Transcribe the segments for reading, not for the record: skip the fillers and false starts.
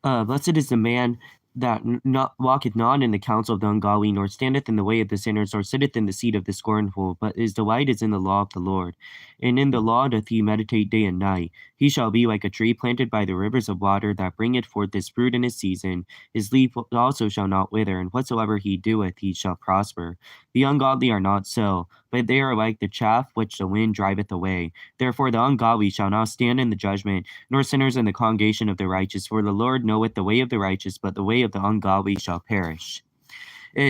Blessed is the man that not walketh not in the counsel of the ungodly, nor standeth in the way of the sinners, nor sitteth in the seat of the scornful, but his delight is in the law of the Lord. And in the law doth he meditate day and night. He shall be like a tree planted by the rivers of water, that bringeth forth his fruit in his season. His leaf also shall not wither, and whatsoever he doeth, he shall prosper. The ungodly are not so, but they are like the chaff which the wind driveth away. Therefore the ungodly shall not stand in the judgment, nor sinners in the congregation of the righteous. For the Lord knoweth the way of the righteous, but the way of the ungodly shall perish.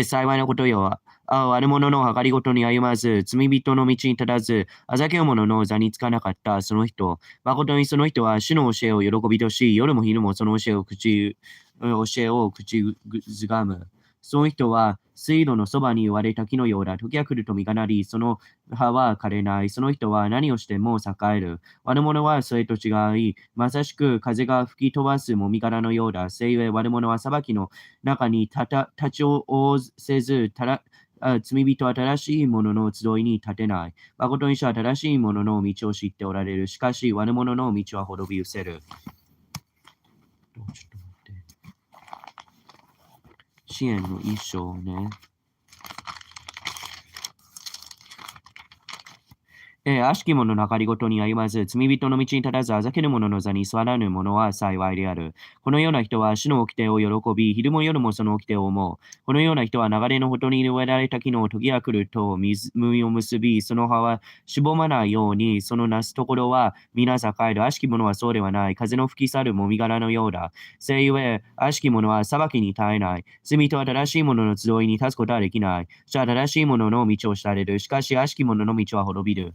幸いなことよ。悪者の計りごとに歩まず、罪人の道に立たず、あざけ者の座につかなかったその人。誠にその人は主の教えを喜びとし、夜も昼もその教えを口ずがむ。その人は水路のそばに割れた木のようだ。時が来ると実がなり、その葉は枯れない。その人は何をしても栄える。悪者はそれと違い、まさしく風が吹き飛ばすもみ殻のようだ。せゆえ悪者は裁きの中に立ち応せず、罪人は正しい者の集いに立てない。誠に主は正しい者の道を知っておられる。しかし悪者の道は滅び失せる。支援の一章ね。悪しき者の計りごとに歩まず、罪人の道に立たず、あざける者の座に座らぬ者は幸いである。このような人は主の掟を喜び、昼も夜もその掟を思う。このような人は流れのほとりに植えられた木の時が来ると実を結び、その葉はしぼまないように、そのなすところは皆栄える。悪しき者はそうではない。風の吹き去るもみ殻のようだ。せゆえ、悪しき者は裁きに耐えない。罪人は正しい者の集いに立つことはできない。主は正しい者の道を知られる。しかし悪しき者の道は滅びる。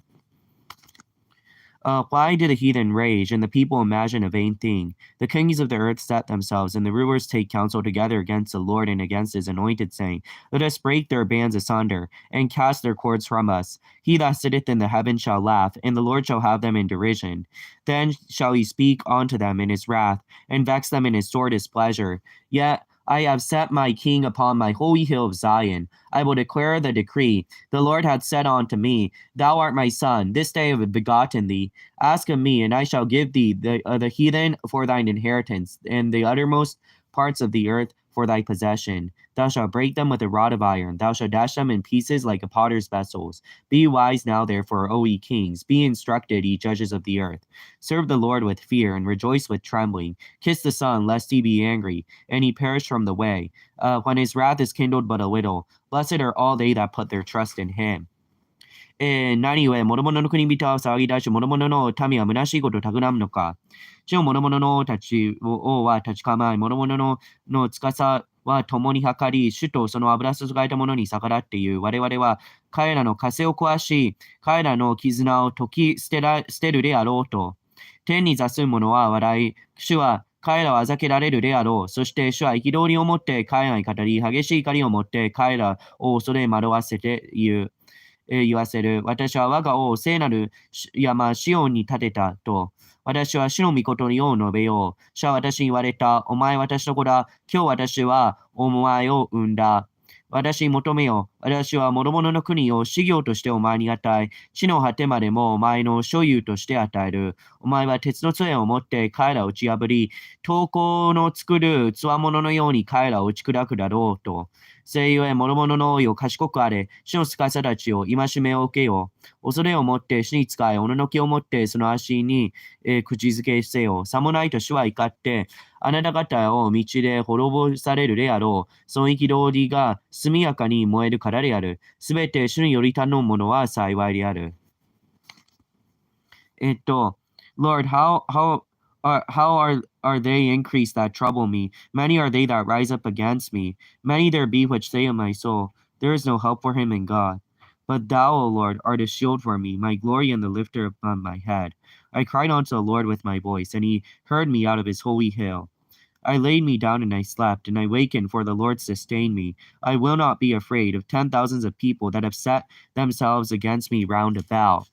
Why do the heathen rage, and the people imagine a vain thing? The kings of the earth set themselves, and the rulers take counsel together against the Lord and against his anointed, saying, Let us break their bands asunder, and cast their cords from us. He that sitteth in the heavens shall laugh, and the Lord shall have them in derision. Then shall he speak unto them in his wrath, and vex them in his sore displeasure. Yet I have set my king upon my holy hill of Zion. I will declare the decree. The Lord hath said unto me, Thou art my son, this day have I begotten thee. Ask of me, and I shall give thee the heathen for thine inheritance, and the uttermost parts of the earth for thy possession. Thou shalt break them with a rod of iron. Thou shalt dash them in pieces like a potter's vessels. Be wise now, therefore, O ye kings. Be instructed, ye judges of the earth. Serve the Lord with fear, and rejoice with trembling. Kiss the Son, lest he be angry, and he perish from the way, when his wrath is kindled but a little. Blessed are all they that put their trust in him. 何故、諸々の国人は騒ぎ出し、諸々の民は虚しいことを企むのか。地の諸々のたち王は立ち構え、諸々の司は共に計り、主とその油注がれた者に逆らっていう。我々は彼らの枷を壊し、彼らの絆を解き捨てるであろうと。天に座する者は笑い、主は彼らをあざけられるであろう。そして主は憤りを持って彼らに語り、激しい怒りを持って彼らを恐れ惑わせて言わせる。私は我が王を聖なる山シオンに立てたと。私は主の御事を述べよう。主は私に言われた。お前私の子だ。今日私はお前を産んだ。私に求めよ。私は諸々の国を資料としてお前に与え、地の果てまでもお前の所有として与える。お前は鉄の杖を持って彼らを打ち破り、刀工の作るつわもののように彼らを打ち砕くだろうと。せゆえ、諸々の王よ、賢くあれ、主の司たちを戒めを受けよう。恐れを持って主に仕え、おののきを持ってその足に、口づけせよ。さもないと主は怒って、あなた方を道で滅ぼされるであろう。その憤りが速やかに燃えるからである。すべて主により頼む者は幸いである。Lord, how are they increased that trouble me? Many are they that rise up against me. Many there be which say of my soul, There is no help for him in God. But thou, O Lord, art a shield for me, my glory and the lifter upon my head. I cried unto the Lord with my voice, and he heard me out of his holy hill. I laid me down and I slept, and I wakened, for the Lord sustained me. I will not be afraid of 10,000s of people that have set themselves against me round about.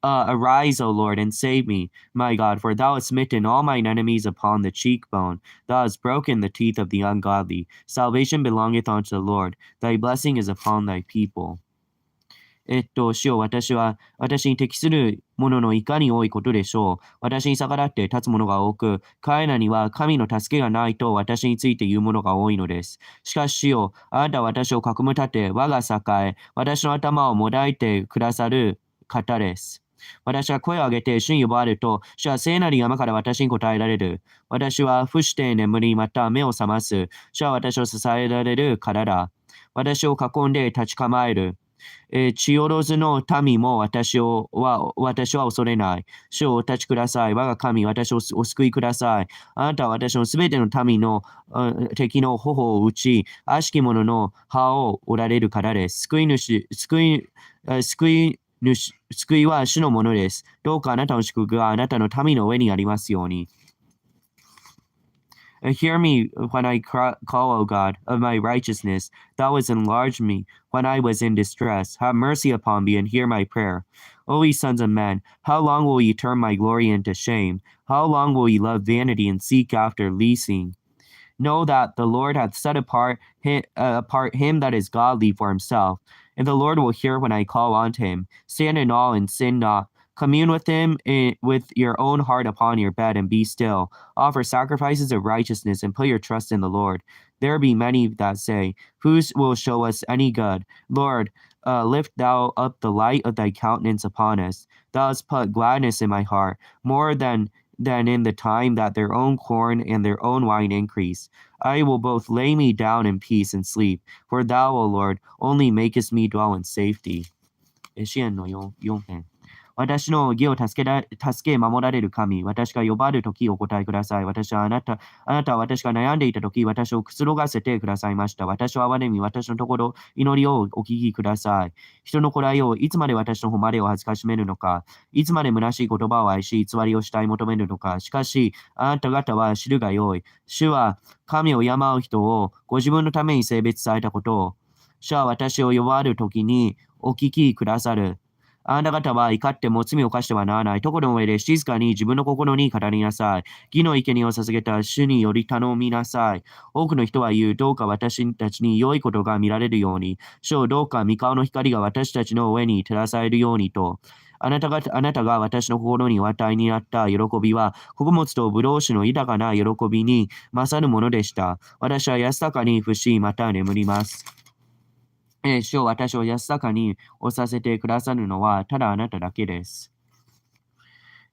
Arise, O Lord, and save me, my God, for thou hast smitten all mine enemies upon the cheekbone. Thou hast broken the teeth of the ungodly. Salvation belongeth unto the Lord. Thy blessing is upon thy people. 主よ、私に適するもののいかに多いことでしょう。私に逆らって立つものが多く、彼らには神の助けがないと私について言うものが多いのです。しかし主よ、あなたは私をかくむ立て、我が栄え、私の頭をもだいてくださる方です。私は声を上げて主に呼ばれると、主は聖なる山から私に答えられる。私は伏して眠り、また目を覚ます。主は私を支えられるからだ。私を囲んで立ち構える。血おろずの民も私は恐れない。主をお立ちください。我が神、私をお救いください。あなたは私のすべての民の敵の頬を打ち、悪しき者の歯を折られるからです。救いは主のものです。どうかあなたの祝福があなたの民の上にありますように。Hear me when I call, O God, of my righteousness. Thou hast enlarged me when I was in distress. Have mercy upon me and hear my prayer. O ye sons of men, how long will ye turn my glory into shame? How long will ye love vanity and seek after leasing? Know that the Lord hath set apart him that is godly for himself, and the Lord will hear when I call unto him. Stand in awe and sin not. Commune with him with your own heart upon your bed, and be still. Offer sacrifices of righteousness, and put your trust in the Lord. There be many that say, who will show us any good? Lord, lift thou up the light of thy countenance upon us. Thou hast put gladness in my heart, more than in the time that their own corn and their own wine increase. I will both lay me down in peace and sleep, for thou, O Lord, only makest me dwell in safety. 支援の 4編。私の義を助け守られる神、私が呼ばれる時お答えください。あなたは私が悩んでいた時、私をくつろがせてくださいました。私を憐れみ、私のところ、祈りをお聞きください。人のこらいを、いつまで私の誉れを恥ずかしめるのか、いつまで虚しい言葉を愛し、偽りをしたい求めるのか。しかし、あなた方は知るがよい。主は神を敬う人をご自分のために性別されたことを、主は私を呼ばれる時にお聞きくださる。あなた方は怒っても罪を犯してはならない。ところの上で静かに自分の心に語りなさい。義の生贄を捧げた主により頼みなさい。多くの人は言う、どうか私たちに良いことが見られるように。主をどうか御顔の光が私たちの上に照らされるようにと。あなたが私の心にお与えになった喜びは、穀物とブドウ酒の豊かな喜びに勝るものでした。私は安らかに伏し、また眠ります。主を私を安らかに押させてくださるのはただあなただけです。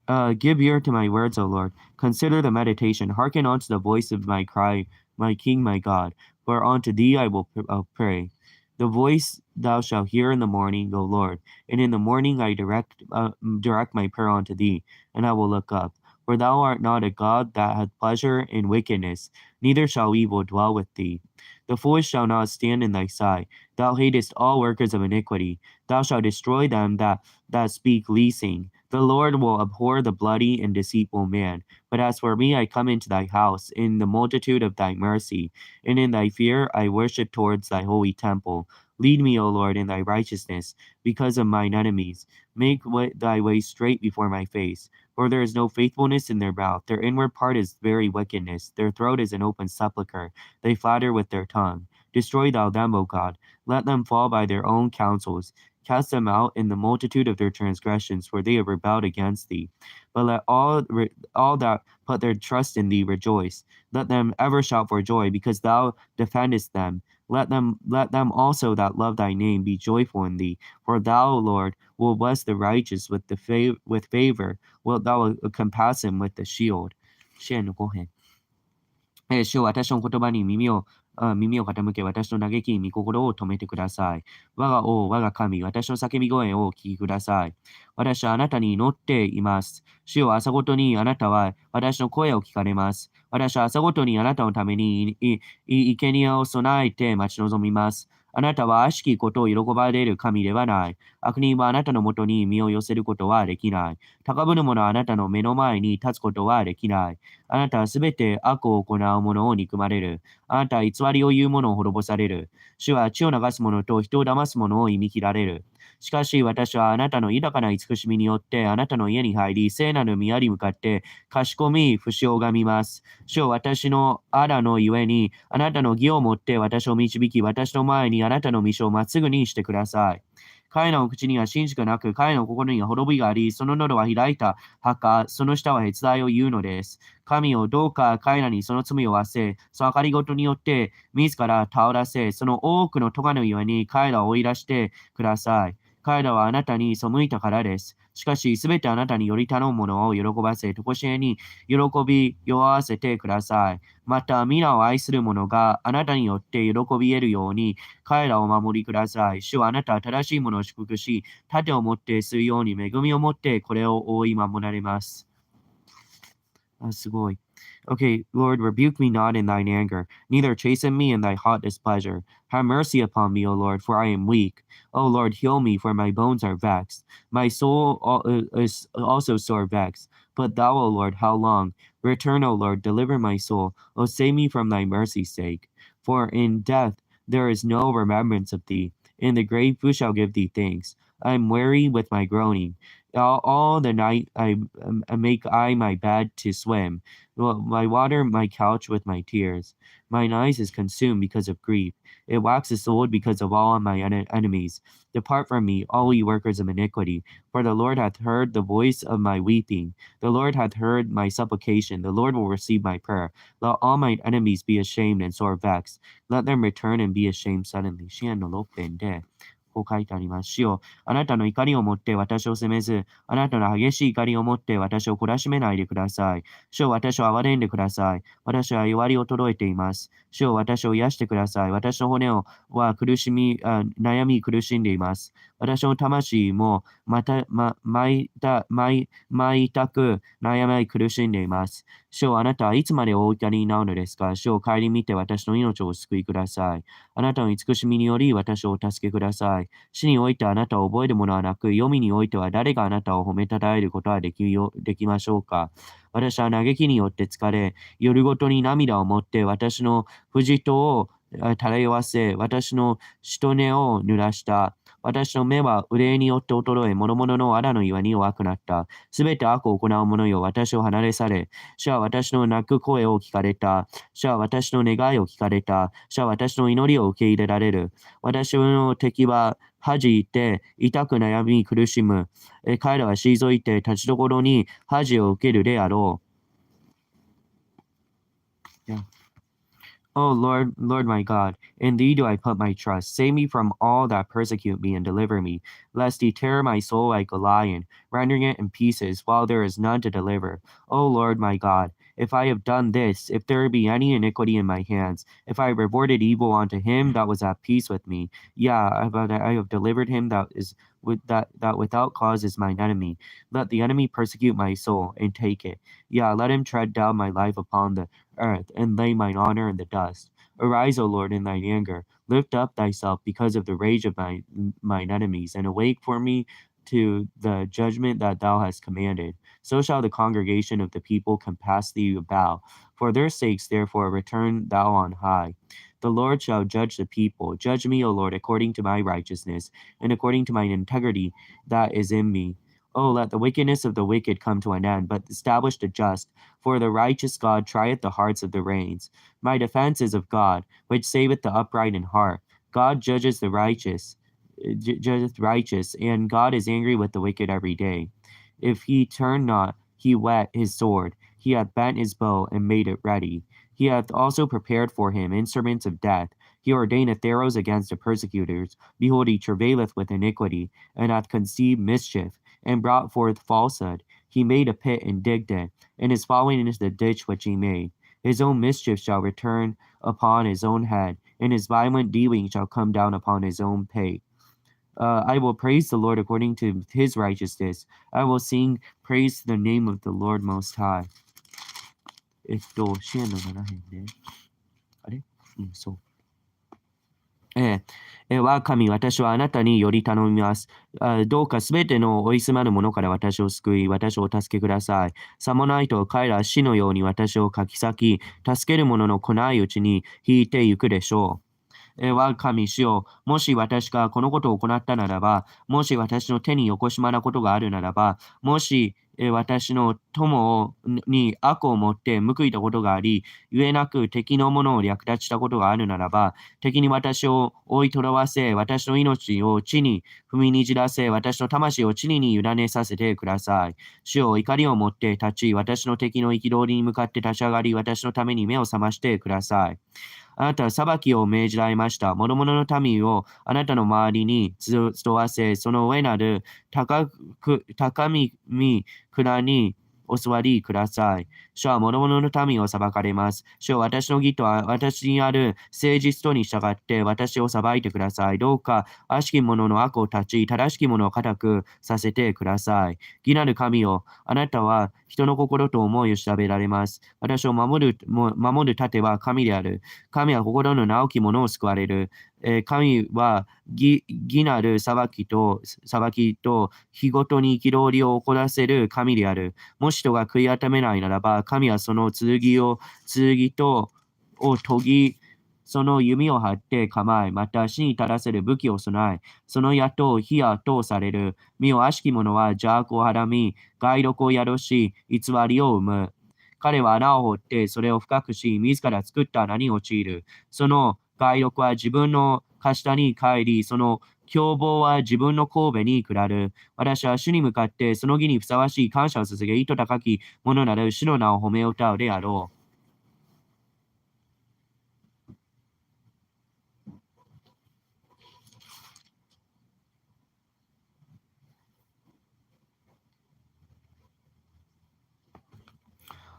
Give ear to my words, O Lord. Consider the meditation. Hearken unto the voice of my cry, my King, my God. For unto thee I will pray. The voice thou shalt hear in the morning, O Lord. And in the morning I direct my prayer unto thee, and I will look up. For thou art not a God that hath pleasure in wickedness, neither shall evil dwell with thee. The foolish shall not stand in thy sight. Thou hatest all workers of iniquity. Thou shalt destroy them that speak leasing. The Lord will abhor the bloody and deceitful man. But as for me, I come into thy house in the multitude of thy mercy, and in thy fear I worship towards thy holy temple. Lead me, O Lord, in thy righteousness, because of mine enemies. Make thy way straight before my face. For there is no faithfulness in their mouth. Their inward part is very wickedness. Their throat is an open sepulchre. They flatter with their tongue. Destroy thou them, O God. Let them fall by their own counsels. Cast them out in the multitude of their transgressions, for they have rebelled against thee. But let all that put their trust in thee rejoice. Let them ever shout for joy, because thou defendest them. Let them also that love thy name be joyful in thee. For thou, Lord, will bless the righteous with favor. Wilt thou compass him with the shield. 支援の5編。主よ、私の言葉に耳を傾け、私の嘆きに御心を止めてください。我が王、我が神、私の叫び声をお聞きください。私はあなたに祈っています。主よ、朝ごとにあなたは私の声を聞かれます。私は朝ごとにあなたのために生贄を備えて待ち望みます。あなたは悪しきことを喜ばれる神ではない。悪人はあなたのもとに身を寄せることはできない。高ぶる者はあなたの目の前に立つことはできない。あなたはすべて悪を行う者を憎まれる。あなたは偽りを言う者を滅ぼされる。主は血を流す者と人を騙す者を忌み切られる。しかし私はあなたの豊かな慈しみによってあなたの家に入り、聖なる宮に向かって賢み節を拝みます。主よ、私の荒のゆえにあなたの義をもって私を導き、私の前にあなたの道をまっすぐにしてください。彼らの口には真実がなく、彼らの心には滅びがあり、その喉は開いた墓、その舌はへつらいを言うのです。神をどうか彼らにその罪を忘れ、その計りごとによって自ら倒らせ、その多くの咎のゆえに彼らを追い出してください。彼らはあなたに背いたからです。しかし、すべてあなたにより頼むものを喜ばせ、とこしえに喜び酔わせてください。また、皆を愛する者があなたによって喜び得るように、彼らをお守りください。主はあなたは正しいものを祝福し、盾を持ってするように恵みを持ってこれを覆い守られます。すごい。Okay, Lord, rebuke me not in thine anger, neither chasten me in thy hot displeasure. Have mercy upon me, O Lord, for I am weak. O Lord, heal me, for my bones are vexed. My soul is also sore vexed. But thou, O Lord, how long? Return, O Lord, deliver my soul. O save me from thy mercy's sake. For in death there is no remembrance of thee. In the grave who shall give thee thanks? I am weary with my groaning. All the night I make my bed to swim. I water my couch with my tears. Mine eyes is consumed because of grief. It waxes old because of all my enemies. Depart from me, all ye workers of iniquity. For the Lord hath heard the voice of my weeping. The Lord hath heard my supplication. The Lord will receive my prayer. Let all mine enemies be ashamed and sore vexed. Let them return and be ashamed suddenly. 支援の6編でこう書いてあります。主よ、あなたの怒りをもって私を責めず、あなたの激しい怒りをもって私を懲らしめないでください。主よ、私を憐れんでください。私は弱りを衰えています。主よ、私を癒してください。私の骨は悩み苦しんでいます。私の魂も痛く悩み苦しんでいます。主よ、あなたはいつまでお怒りになるのですか？主を顧みて私の命をお救いください。あなたの慈しみにより私をお助けください。死においてあなたを覚えるものはなく、黄泉においては誰があなたを褒めたたえることはできましょうか？私は嘆きによって疲れ、夜ごとに涙を持って私の藤戸を漂わせ、私のしとねを濡らした。私の目は憂いによって衰え、諸々の藁の岩に弱くなった。すべて悪を行う者よ、私を離れ去れ。主は私の泣く声を聞かれた。主は私の願いを聞かれた。主は私の祈りを受け入れられる。私の敵は恥いて痛く悩み苦しむ。彼らは退いて立ちどころに恥を受けるであろう。O Lord, Lord my God, in thee do I put my trust. Save me from all that persecute me and deliver me, lest he tear my soul like a lion, rendering it in pieces, while there is none to deliver. O Lord my God, if I have done this, if there be any iniquity in my hands, if I have rewarded evil unto him that was at peace with me, I have delivered him that without cause is mine enemy. Let the enemy persecute my soul and take it. Let him tread down my life upon the earth, and lay mine honor in the dust. Arise, O Lord, in thine anger. Lift up thyself because of the rage of mine enemies, and awake for me to the judgment that thou hast commanded. So shall the congregation of the people compass thee about. For their sakes, therefore, return thou on high. The Lord shall judge the people. Judge me, O Lord, according to my righteousness, and according to mine integrity that is in me. Oh, let the wickedness of the wicked come to an end, but establish the just. For the righteous God trieth the hearts of the reins. My defense is of God, which saveth the upright in heart. God judgeth the righteous, and God is angry with the wicked every day. If he turn not, he whet his sword. He hath bent his bow and made it ready. He hath also prepared for him instruments of death. He ordaineth arrows against the persecutors. Behold, he travaileth with iniquity, and hath conceived mischief, and brought forth falsehood. He made a pit and digged it, and is falling into the ditch which he made. His own mischief shall return upon his own head, and his violent dealing shall come down upon his own pate. I will praise the Lord according to his righteousness. I will sing praise to the name of the Lord Most High. 支援の7編で。あれ？そう。我が神、私はあなたにより頼みます。どうかすべての追い詰まる者から私を救い、私をお助けください。さもないと彼らは死のように私をかき裂き、助ける者の来ないうちに引いてゆくでしょう。我が神主よ、もし私がこのことを行ったならば、もし私の手によこしまなことがあるならば、もし、私の友に悪をもって報いたことがあり、ゆえなく敵のものを略奪したことがあるならば、敵に私を追いとらわせ、私の命を地に踏みにじらせ、私の魂を地に委ねさせてください。主よ、怒りをもって立ち、私の敵の憤りに向かって立ち上がり、私のために目を覚ましてください。あなたは裁きを命じられました。諸々の民をあなたの周りに集わせ、その上なる高み蔵にお座りください。主は諸々の民を裁かれます。主は私の義と私にある誠実とに従って私を裁いてください。どうか悪しき者の悪を断ち、正しき者を固くさせてください。義なる神よ、あなたは人の心と思いを調べられます。私を守る盾は神である。神は心の直き者を救われる。神は義なる裁きと日ごとに憤りを起こらせる神である。もし人が悔い改めないならば、神はその剣を研ぎ、その弓を張って構え、また死に至らせる武器を備え、その矢と火や通される。身を悪しき者は邪悪をはらみ、害毒を宿し、偽りを生む。彼は穴を掘ってそれを深くし、自ら作った穴に陥る。その害毒は自分の下に帰り、その凶暴は自分の神戸に下る。私は主に向かってその義にふさわしい感謝を捧げ、意図高き者なる主の名を褒め歌うであろう。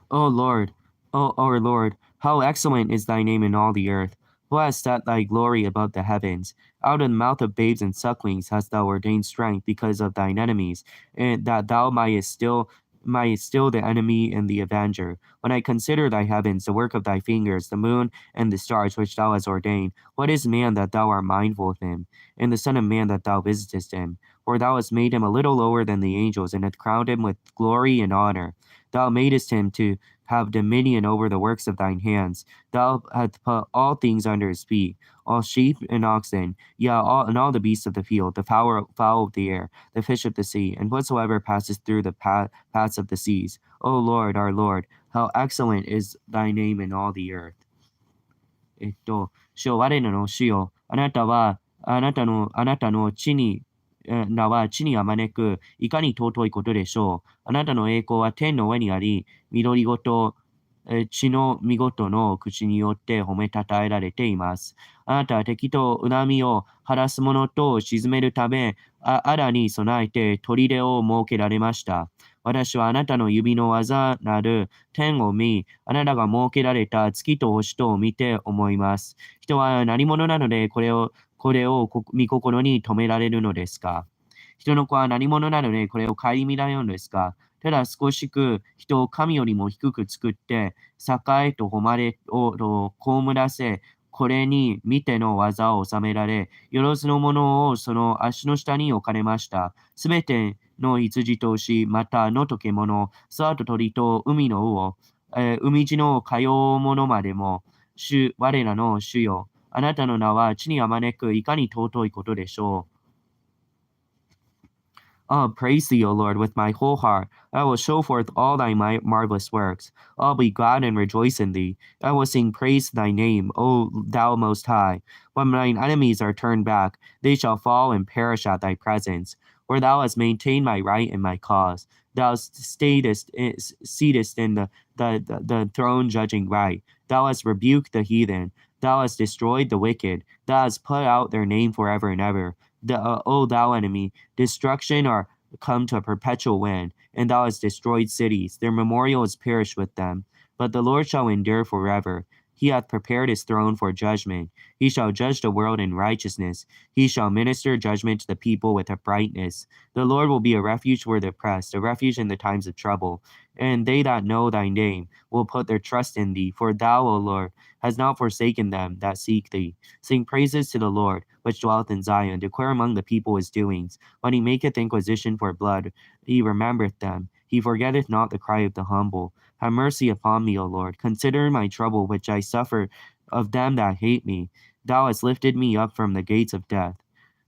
O Lord, O our Lord, how excellent is thy name in all the earth. Who has set thy glory above the heavens? Out of the mouth of babes and sucklings hast thou ordained strength because of thine enemies, and that thou mightest still the enemy and the avenger. When I consider thy heavens, the work of thy fingers, the moon and the stars which thou hast ordained, what is man that thou art mindful of him, and the son of man that thou visitest him? For thou hast made him a little lower than the angels, and hast crowned him with glory and honor. Thou madest him to have dominion over the works of thine hands. Thou hast put all things under his feet, all sheep and oxen, and all the beasts of the field, the fowl of the air, the fish of the sea, and whatsoever passes through the paths of the seas. O Lord, our Lord, how excellent is thy name in all the earth. 主よ、我らの主よ、あなたの地に、名は地にあまねく、いかに尊いことでしょう。あなたの栄光は天の上にあり、緑ごと、地の見事の口によって褒めたたえられています。あなたは敵と恨みを晴らす者と沈めるため、荒に備えて砦を設けられました。私はあなたの指の技なる天を見、あなたが設けられた月と星とを見て思います。人は何者なのでこれを見心に留められるのですか？人の子は何者なのでこれを顧みられるのですか？ただ少しく人を神よりも低く作って、栄と誉れを被らせ、これに見ての技を収められ、よろずのものをその足の下に置かれました。すべての羊と牛、またの溶け物、空と鳥と海の魚、海地のかようものまでも、我らの主よ、あなたの名は地にあまねくいかに尊いことでしょう。Praise thee, O Lord, with my whole heart. I will show forth all thy marvelous works. I'll be glad and rejoice in thee. I will sing praise to thy name, O thou most high. When mine enemies are turned back, they shall fall and perish at thy presence. For thou hast maintained my right and my cause. Thou seatest in the throne judging right. Thou hast rebuked the heathen. Thou hast destroyed the wicked. Thou hast put out their name forever and ever. O thou enemy, destruction are come to a perpetual end, and thou hast destroyed cities. Their memorial is perished with them. But the Lord shall endure forever. He hath prepared his throne for judgment. He shall judge the world in righteousness. He shall minister judgment to the people with uprightness. The Lord will be a refuge for the oppressed, a refuge in the times of trouble. And they that know thy name will put their trust in thee. For thou, O Lord, hast not forsaken them that seek thee. Sing praises to the Lord, which dwelleth in Zion. Declare among the people his doings. When he maketh inquisition for blood, he remembereth them. He forgetteth not the cry of the humble. Have mercy upon me, O Lord. Consider my trouble which I suffer of them that hate me. Thou hast lifted me up from the gates of death.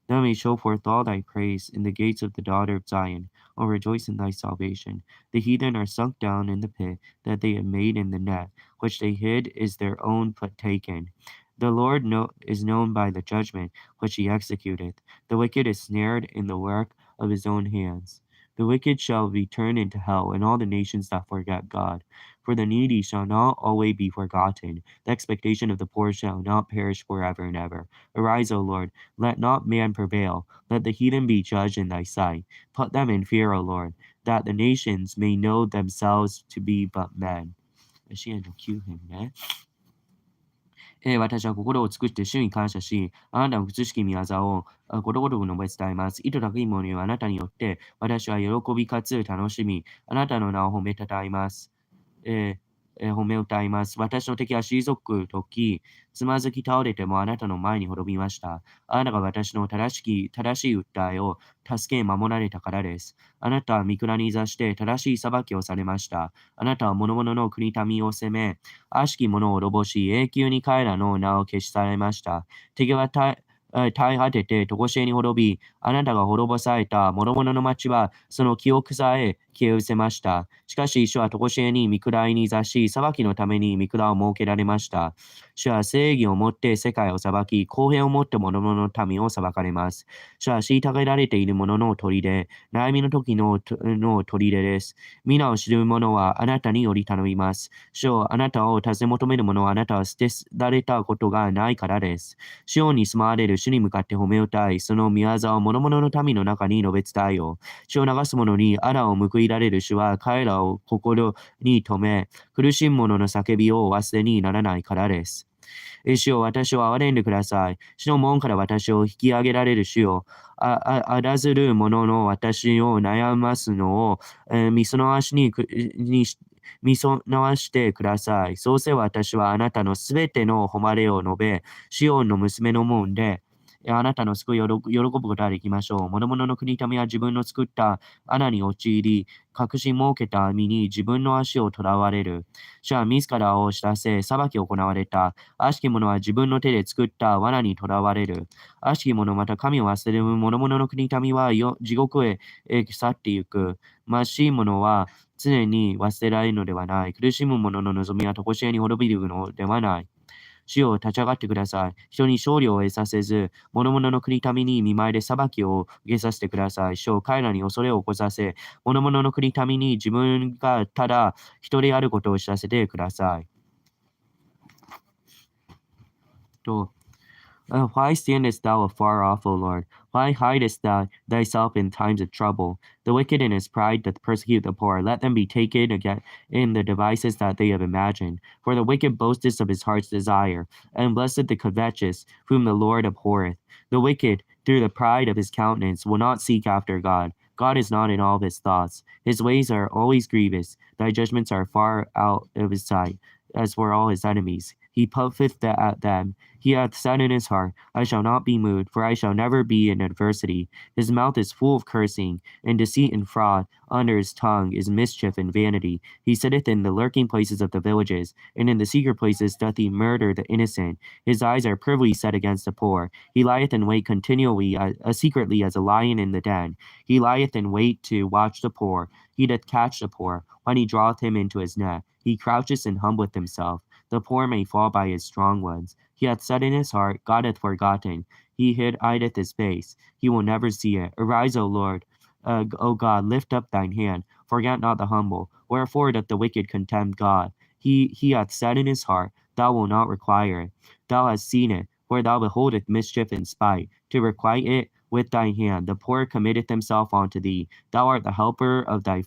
Thou may show forth all thy praise in the gates of the daughter of Zion. O rejoice in thy salvation. The heathen are sunk down in the pit that they have made in the net, which they hid is their own put taken. The Lord is known by the judgment which he executeth. The wicked is snared in the work of his own hands. The wicked shall be turned into hell, and all the nations that forget God. For the needy shall not always be forgotten. The expectation of the poor shall not perish forever and ever. Arise, O Lord, let not man prevail. Let the heathen be judged in thy sight. Put them in fear, O Lord, that the nations may know themselves to be but men. 支援の9編ね。私は心を尽くして主に感謝し、あなたの美しき御業をことごとく述べ伝えます。意図高いものにはあなたによって、私は喜びかつ楽しみ、あなたの名を褒めたたえます。褒め歌います。私の敵は退くとき、つまずき倒れてもあなたの前に滅びました。あなたが私の正しい訴えを助け守られたからです。あなたは御蔵に座して正しい裁きをされました。あなたは諸々の国民を責め、悪しき者を滅ぼし、永久に彼らの名を消し去られました。敵は耐え果てて、とこしえに滅び、あなたが滅ぼされた諸々の町は、その記憶さえ消え失せました。しかし、主はとこしえに御蔵に座し、裁きのために御蔵を設けられました。主は正義をもって世界を裁き、公平をもって諸々の民を裁かれます。主は虐げられている者の砦、悩みの時の砦です。皆を知る者はあなたにより頼みます。主よ、あなたを尋ね求める者はあなたは捨てられたことがないからです。シオンに住まわれる主に向かって褒め歌い、その御業を諸々の民の中に述べ伝えよう。主を流す者に荒を報いられる主は彼らを心に留め、苦しむ者の叫びをお忘れにならないからです。主よ、私を憐れんでください。主の門から私を引き上げられる主よ。あらずる者の私を悩ますのを、みそのわしてください。そうせ私はあなたのすべての誉れを述べ、シオンの娘の門で、あなたの救いを喜ぶことができましょう。諸々の国民は自分の作った穴に陥り、隠し設けた網に自分の足をとらわれる。主は自らを知らせ、裁きを行われた。悪しき者は自分の手で作った罠にとらわれる。悪しき者また神を忘れる諸々の国民は地獄へ去ってゆく。貧しい者は常に忘れられるのではない。苦しむ者の望みは常しえに滅びるのではない。主よ、立ち上がってください。人に勝利を得させず、諸々の国民に見舞いで裁きを受けさせてください。主よ、彼らに恐れを起こさせ、諸々の国民に自分がただ一人あることを知らせてください。Why standest thou afar off, O Lord? Why hidest thou thyself in times of trouble? The wicked in his pride doth persecute the poor. Let them be taken again in the devices that they have imagined. For the wicked boasteth of his heart's desire, and blessed the covetous, whom the Lord abhorreth. The wicked, through the pride of his countenance, will not seek after God. God is not in all of his thoughts. His ways are always grievous. Thy judgments are far out of his sight, as for all his enemies. He puffeth at them. He hath said in his heart, I shall not be moved, for I shall never be in adversity. His mouth is full of cursing, and deceit and fraud. Under his tongue is mischief and vanity. He sitteth in the lurking places of the villages, and in the secret places doth he murder the innocent. His eyes are privily set against the poor. He lieth in wait continually, secretly as a lion in the den. He lieth in wait to watch the poor. He doth catch the poor, when he draweth him into his net. He croucheth and humbleth himself. The poor may fall by his strong ones. He hath said in his heart, God hath forgotten. He hideth his face. He will never see it. Arise, O Lord. O God, lift up thine hand. Forget not the humble. Wherefore doth the wicked contemn God? He hath said in his heart, Thou wilt not require it. Thou hast seen it, where thou beholdest mischief and spite. To requite it with thy hand, the poor committeth himself unto thee. Thou art the helper of the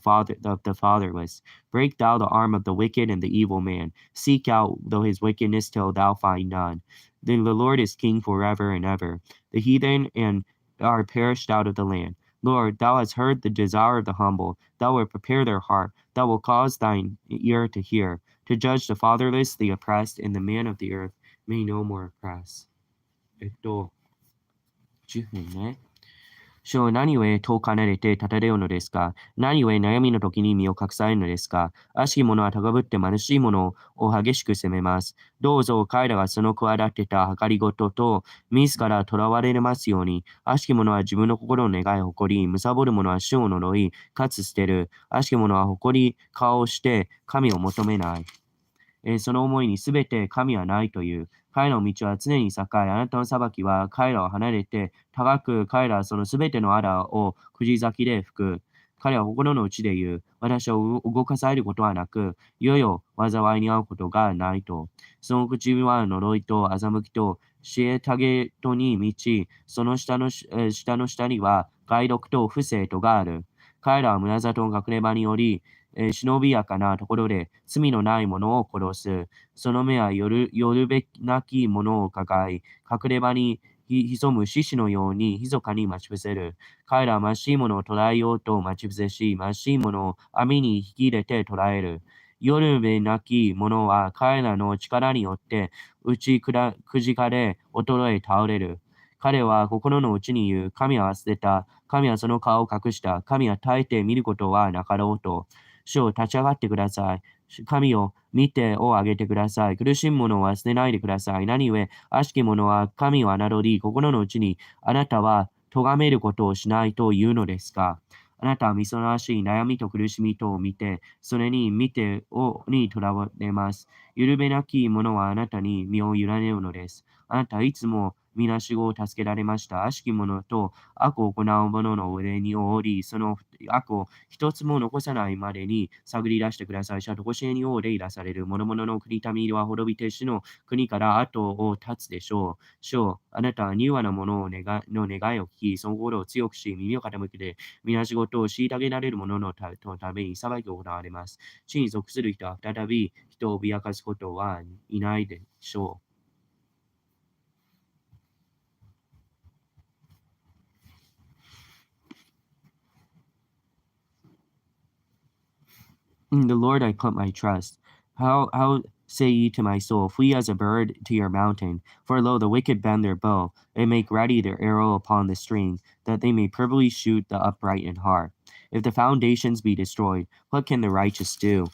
fatherless. Break thou the arm of the wicked and the evil man. Seek out though his wickedness till thou find none. Then the Lord is king forever and ever. The heathen are perished out of the land. Lord, thou hast heard the desire of the humble. Thou wilt prepare their heart. Thou wilt cause thine ear to hear, to judge the fatherless, the oppressed, and the man of the earth may no more oppress. 10編ね。主よ、何故遠く離れて立たれようのですか。何故悩みの時に身を隠されるのですか。悪しき者は高ぶって貧しい者を激しく責めます。どうぞ彼らがその企てた計りごとと自ら囚われますように。悪しき者は自分の心の願いを誇り、貪る者は主を呪い、かつ捨てる。悪しき者は誇り顔をして神を求めない。その思いにすべて神はないという。彼らの道は常に栄え、あなたの裁きは彼らを離れて、高く彼らはそのすべての荒を釘崎で吹く。彼は心の内で言う。私を動かされることはなく、いよいよ災いに遭うことがないと。その口は呪いと欺きと、たげとに満ち、その下の下には害毒と不正とがある。彼らは胸里の隠れ場により、忍びやかなところで罪のない者を殺す。その目は夜べきなき者を伺い、隠れ場に潜む獅子のように密かに待ち伏せる。彼らは貧しい者を捕らえようと待ち伏せし、貧しい者を網に引き入れて捕らえる。夜べなき者は彼らの力によってくじかれ、衰え倒れる。彼は心の内に言う。神は捨てた。神はその顔を隠した。神は耐えて見ることはなかろうと。主を立ち上がってください。神を見てをあげてください。苦しむ者は捨てないでください。何故、悪しき者は神を侮り、心の内にあなたは咎めることをしないというのですか。あなたはみそらしい悩みと苦しみとを見て、それににとらわれます。ゆるべなき者はあなたに身を委ねるのです。あなたはいつもみなしごを助けられました。悪しき者と悪を行う者の上におり、その悪を一つも残さないまでに探り出してください。しゃとこしえに王でいらされる諸々の国民は滅びて死の国から後を立つでしょう。主よ、あなたは柔和な者の願いを聞き、その心を強くし、耳を傾けて、みなしごとを虐げられる者のために裁きを行われます。地に属する人は再び人を脅かすことはいないでしょう。In the Lord I put my trust. How say ye to my soul, flee as a bird to your mountain? For lo, the wicked bend their bow, and make ready their arrow upon the string, that they may privily shoot the upright in heart. If the foundations be destroyed, what can the righteous do?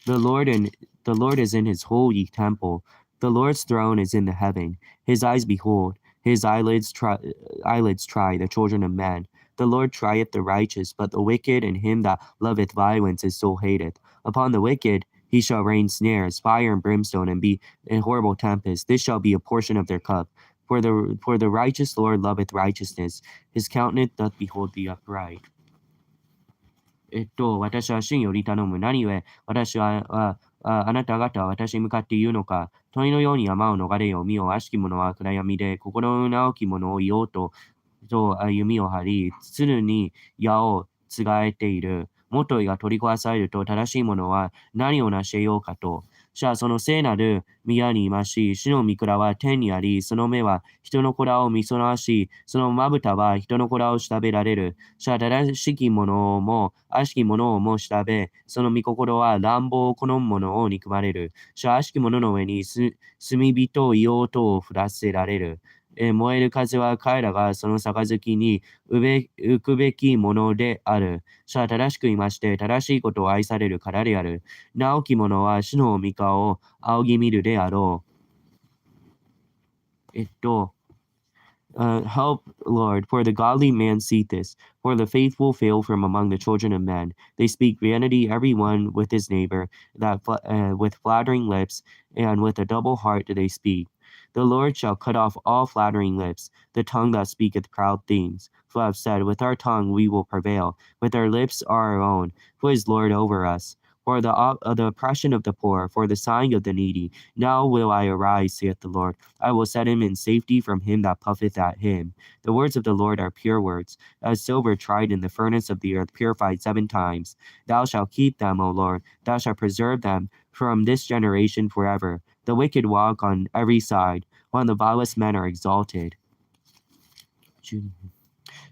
The Lord is in his holy temple. The Lord's throne is in the heaven. His eyes behold, his eyelids try the children of men. The Lord trieth the righteous, but the wicked and him that loveth violence his soul hateth. Upon the wicked he shall rain snares, fire and brimstone, and be a horrible tempest. This shall be a portion of their cup. For the righteous Lord loveth righteousness. His countenance doth behold the upright. 私は主により頼む。何故、私は、あなた方は私に向かって言うのか。鳥のように山を逃れよ。見よ、悪しき者は暗闇で、心の直き者を言おうと弓を張り、鶴に矢をつがえている。元井が取り壊されると、正しい者は何を成し得ようかと。主はその聖なる宮にいまし、主の御蔵は天にあり、その目は人の子らを見そらし、そのまぶたは人の子らを調べられる。主は正しき者も悪しき者も調べ、その御心は乱暴を好む者を憎まれる。主は悪しき者の上に炭人を硫黄とを降らせられる。燃える風は彼らがその杯に浮くべきものである。主は正しくいまして、正しいことを愛されるからである。直き者は主の御顔を仰ぎ見るであろう。Help, Lord, for the godly man seeketh, for the faithful fail from among the children of men. They speak vanity, every one with his neighbor, with flattering lips, and with a double heart do they speak. The Lord shall cut off all flattering lips, the tongue that speaketh proud things. For I have said, with our tongue we will prevail, with our lips are our own. Who is Lord over us? For the oppression of the poor, for the sighing of the needy. Now will I arise, saith the Lord. I will set him in safety from him that puffeth at him. The words of the Lord are pure words, as silver tried in the furnace of the earth, purified 7 times. Thou shalt keep them, O Lord. Thou shalt preserve them from this generation forever. The wicked walk on every side, while the vilest men are exalted.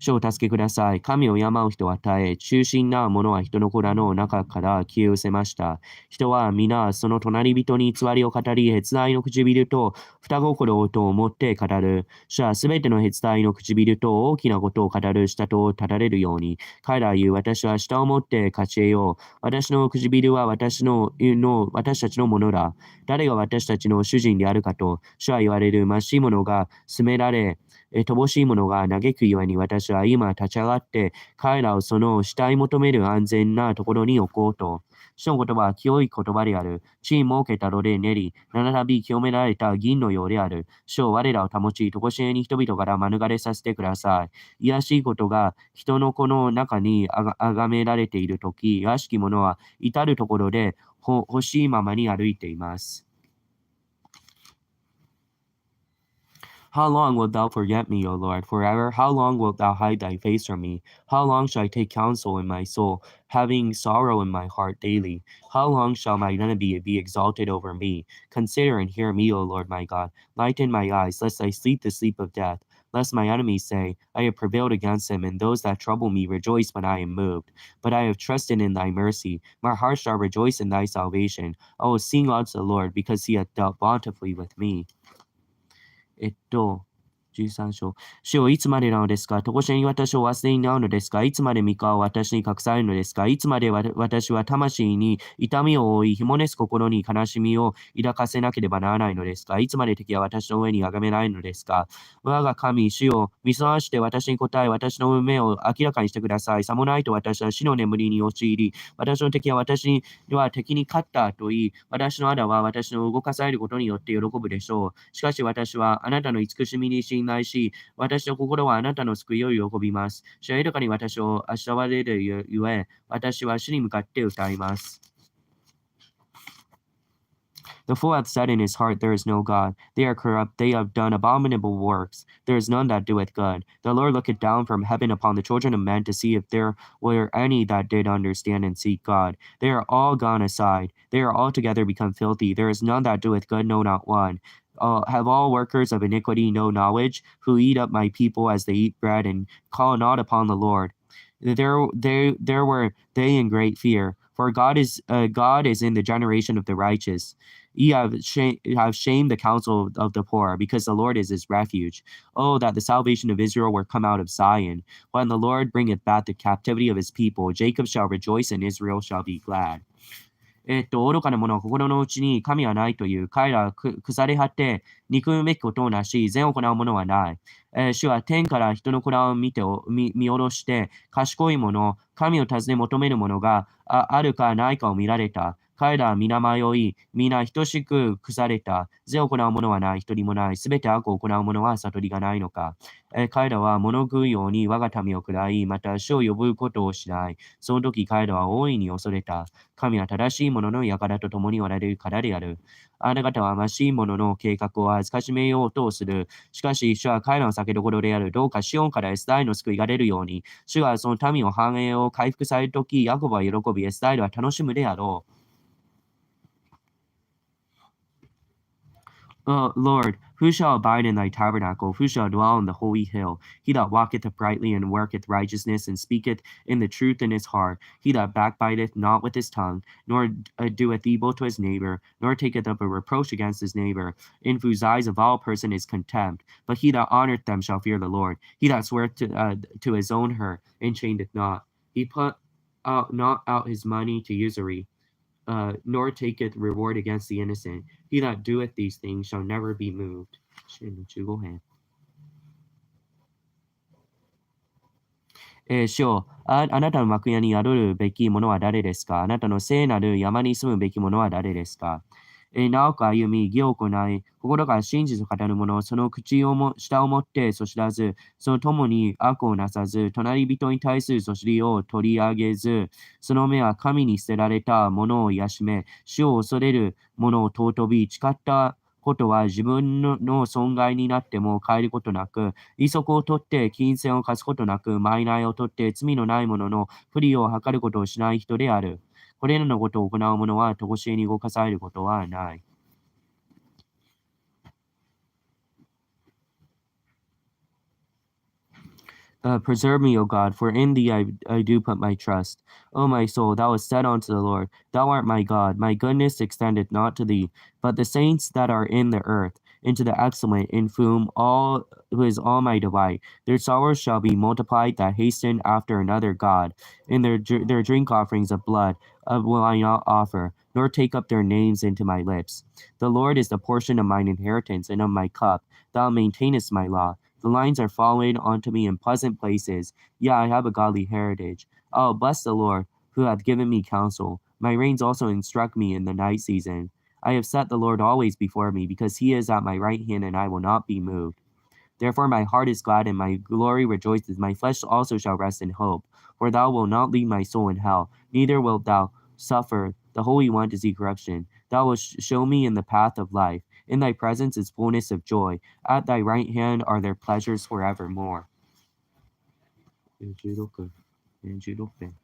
主を助けください。神を敬う人を与え、忠心な者は人の子らの中から消え失せました。人は皆その隣人に偽りを語り、へつらいの唇と双心と思って語る。主はすべてのへつらいの唇と大きなことを語る舌と立たれるように。彼らは言う、私は舌を持って勝ち得よう。私の唇は私たちのものだ。誰が私たちの主人であるかと、主は言われる。ましい者が責められ、乏しい者が嘆くゆえに、私は今立ち上がって、彼らをその死体求める安全なところに置こうと。主の言葉は清い言葉である。地位設けた炉で練り、七度清められた銀のようである。主を我らを保ち、常しえに人々から免れさせてください。卑しいことが人の子の中にあがめられているとき、卑しき者は至るところで欲しいままに歩いています。How long wilt thou forget me, O Lord, forever? How long wilt thou hide thy face from me? How long shall I take counsel in my soul, having sorrow in my heart daily? How long shall my enemy be exalted over me? Consider and hear me, O Lord my God. Lighten my eyes, lest I sleep the sleep of death. Lest my enemies say, I have prevailed against him, and those that trouble me rejoice when I am moved. But I have trusted in thy mercy. My heart shall rejoice in thy salvation. I will sing unto the Lord, because he hath dealt bountifully with me. 13章。主をいつまでなのですか？とこしえに私を忘れになるのですか？いつまで御顔を私に隠されるのですか？いつまで私は魂に痛みを負い、ひもねす心に悲しみを抱かせなければならないのですか？いつまで敵は私の上にあがめられるのですか？我が神、主よ、見そらして私に答え、私の夢を明らかにしてください。さもないと私は死の眠りに陥り、私の敵は敵に勝ったと言い、私の仇は私の動かされることによって喜ぶでしょう。しかし私はあなたの慈しみに信頼し、私の心はあなたの救いを喜びます。主は豊かに私をあしらわれるゆえ、私は主に向かって歌います。The fool hath said in his heart, There is no God. They are corrupt, they have done abominable works. There is none that doeth good. The Lord looketh down from heaven upon the children of men to see if there were any that did understand and seek God. They are all gone aside. They are altogether become filthy. There is none that doeth good, no, not one. Have all workers of iniquity no knowledge, who eat up my people as they eat bread, and call not upon the Lord? There were they in great fear, for God is in the generation of the righteous. Ye have shamed the counsel of the poor, because the Lord is his refuge. Oh, that the salvation of Israel were come out of Zion. When the Lord bringeth back the captivity of his people, Jacob shall rejoice, and Israel shall be glad. 愚かな者は心の内に神はないという。彼らは腐れ果て、憎むべきことをなし、善を行う者はない。主は天から人の子らを見下ろして、賢い者、神を尋ね求める者が あるかないかを見られた。彼らは皆迷い、皆等しく腐れた。善を行う者はない、一人もない。すべて悪を行う者は悟りがないのか。彼らは物食うように我が民を喰らい、また主を呼ぶことをしない。その時彼らは大いに恐れた。神は正しい者の輩と共におられるからである。あなた方はましい者の計画を恥ずかしめようとする。しかし、主は彼らの避けどころである。どうかシオンからエスラエルの救いが出るように。主がその民を繁栄を回復されるとき、ヤコブは喜び、エスラエルは楽しむであろう。Lord, who shall abide in thy tabernacle? Who shall dwell in the holy hill? He that walketh uprightly and worketh righteousness and speaketh in the truth in his heart. He that backbiteth not with his tongue, nor doeth evil to his neighbor, nor taketh up a reproach against his neighbor, in whose eyes of all person is contempt. But he that honoureth them shall fear the Lord. He that sweareth to his own hurt and chaineth not. He put not out his money to usury. Nor taketh reward against the innocent. He that doeth these things shall never be moved. 15編。主よ、あなたの幕屋に宿るべき者は誰ですか？あなたの聖なる山に住むべき者は誰ですか？長く歩み、義を行い、心が真実を語る者、その口を下を持ってそしらず、その共に悪をなさず、隣人に対するそしりを取り上げず、その目は神に捨てられた者を癒しめ、主を恐れる者を尊び、誓ったことは自分の損害になっても変えることなく、利息を取って金銭を貸すことなく、賄を取って罪のない者の不利を図ることをしない人である。これらのことを行う者は、とこしえに動かされることはない。Preserve me, O God, for in thee I do put my trust. O my soul, thou hast said unto the Lord, Thou art my God, my goodness extendeth not to thee, but the saints that are in the earth, into the excellent, in who is all my delight. Their sorrows shall be multiplied that hasten after another God. In their drink offerings of blood will I not offer, nor take up their names into my lips. The Lord is the portion of mine inheritance and of my cup. Thou maintainest my law. The lines are fallen onto me in pleasant places. Yeah, I have a godly heritage. Oh, bless the Lord, who hath given me counsel. My reins also instruct me in the night season. I have set the Lord always before me, because he is at my right hand, and I will not be moved. Therefore my heart is glad, and my glory rejoices. My flesh also shall rest in hope. For thou wilt not leave my soul in hell, neither wilt thou suffer the Holy One to see corruption. Thou wilt show me in the path of life. In thy presence is fullness of joy. At thy right hand are there pleasures forevermore. 16編。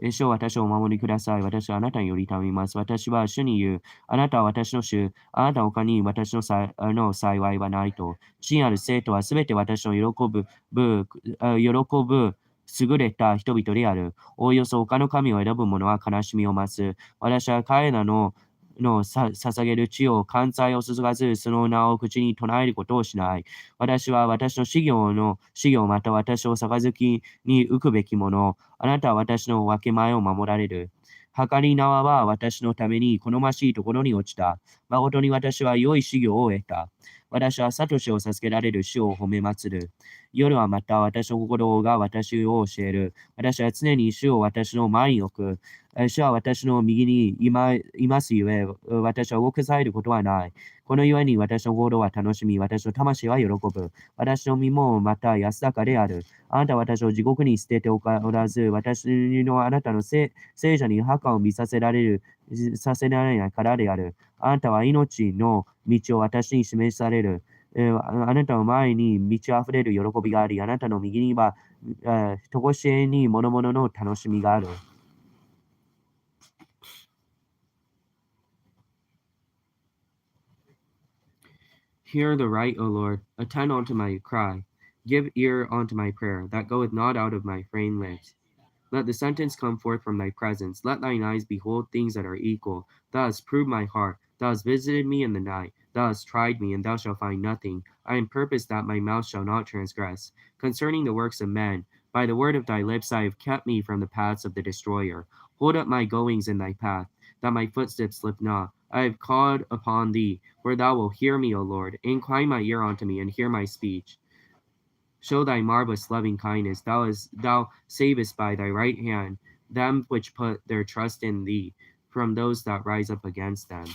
主を私をお守りください。私はあなたにより頼みます。私は主に言う。あなたは私の主。あなたの他に私の幸いはないと。真ある生徒はすべて私の喜ぶ優れた人々である。おおよそ他の神を選ぶ者は悲しみを増す。私は彼らの捧げる地を関西を注がず、その名を口に唱えることをしない。私は私の修行また私を杯に浮くべきもの。あなたは私の分け前を守られる。はかり縄は私のために好ましいところに落ちた。誠に私は良い修行を得た。私は悟しを授けられる主を褒め祭る。夜はまた私の心が私を教える。私は常に主を私の前に置く。主は私の右にいますゆえ、私は動かされることはない。このゆえに私の心は楽しみ、私の魂は喜ぶ。私の身もまた安らかである。あなたは私を地獄に捨てておらず、私のあなたの聖者に墓を見させられないからである。あなたは命の道を私に示される。あなたの前に満ち溢れる喜びがあり、あなたの右には、とこしえに諸々の楽しみがある。Hear the right, O Lord, attend unto my cry. Give ear unto my prayer, that goeth not out of my framed lips. Let the sentence come forth from thy presence. Let thine eyes behold things that are equal. Thou hast proved my heart. Thou hast visited me in the night. Thou hast tried me, and thou shalt find nothing. I am purposed that my mouth shall not transgress. Concerning the works of men, by the word of thy lips I have kept me from the paths of the destroyer. Hold up my goings in thy path, that my footsteps slip not. I have called upon thee, for thou wilt hear me, O Lord. Incline my ear unto me, and hear my speech. Show thy marvelous loving kindness. Thou savest by thy right hand them which put their trust in thee, from those that rise up against them.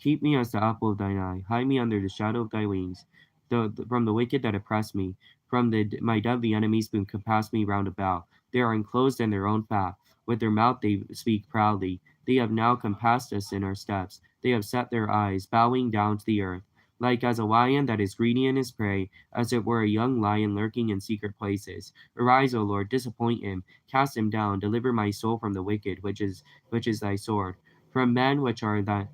Keep me as the apple of thine eye. Hide me under the shadow of thy wings. From the wicked that oppress me, from my deadly enemies who compass me round about. They are enclosed in their own fat. With their mouth they speak proudly. They have now compassed us in our steps. They have set their eyes, bowing down to the earth. Like as a lion that is greedy in his prey, as it were a young lion lurking in secret places. Arise, O Lord, disappoint him, cast him down, deliver my soul from the wicked, which is thy sword. From men which are thy